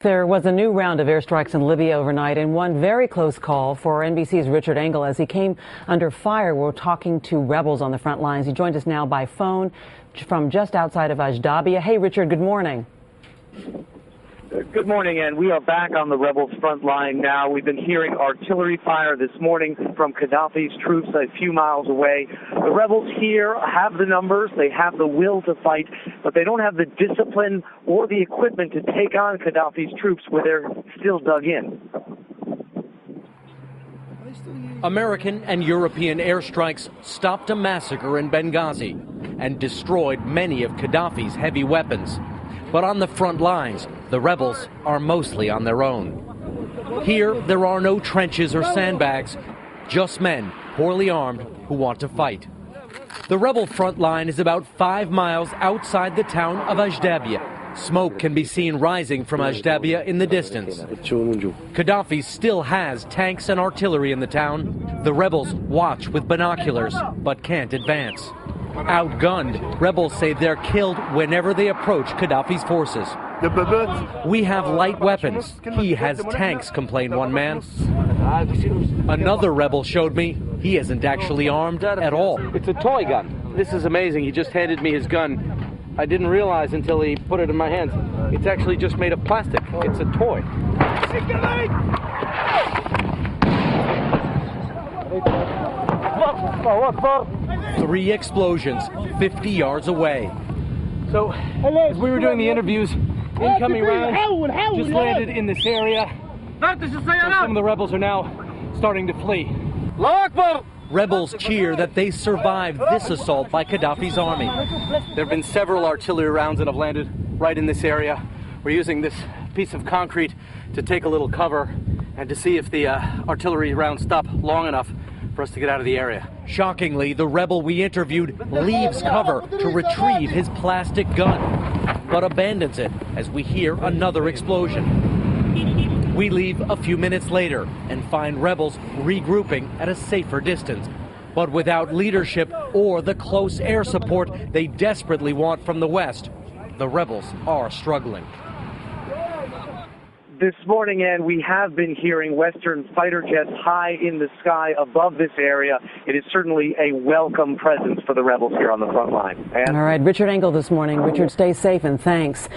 There was a new round of airstrikes in Libya overnight and one very close call for NBC's Richard Engel as he came under fire. We're talking to rebels on the front lines. He joins us now by phone from just outside of Ashdabia. Hey, Richard, good morning. Good morning, and we are back on the rebels' front line now. We've been hearing artillery fire this morning from Gaddafi's troops a few miles away. The rebels here have the numbers, they have the will to fight, but they don't have the discipline or the equipment to take on Gaddafi's troops where they're still dug in. American and European airstrikes stopped a massacre in Benghazi and destroyed many of Gaddafi's heavy weapons. But on the front lines, the rebels are mostly on their own. Here, there are no trenches or sandbags, just men, poorly armed, who want to fight. The rebel front line is about 5 miles outside the town of Ashdabia. Smoke can be seen rising from Ashdabia in the distance. Gaddafi still has tanks and artillery in the town. The rebels watch with binoculars, but can't advance. Outgunned, rebels say they're killed whenever they approach Gaddafi's forces. We have light weapons. He has tanks, complained one man. Another rebel showed me he isn't actually armed at all. It's a toy gun. This is amazing. He just handed me his gun. I didn't realize until he put it in my hands. It's actually just made of plastic. It's a toy. 3 explosions 50 yards away. So, as we were doing the interviews, incoming rounds just landed in this area. So some of the rebels are now starting to flee. Rebels cheer that they survived this assault by Gaddafi's army. There have been several artillery rounds that have landed right in this area. We're using this piece of concrete to take a little cover and to see if the artillery rounds stop long enough for us to get out of the area. Shockingly, the rebel we interviewed leaves cover to retrieve his plastic gun, but abandons it as we hear another explosion. We leave a few minutes later and find rebels regrouping at a safer distance. But without leadership or the close air support they desperately want from the West, the rebels are struggling. This morning, and we have been hearing Western fighter jets high in the sky above this area. It is certainly a welcome presence for the rebels here on the front line. All right, Richard Engel this morning. Richard, stay safe and thanks.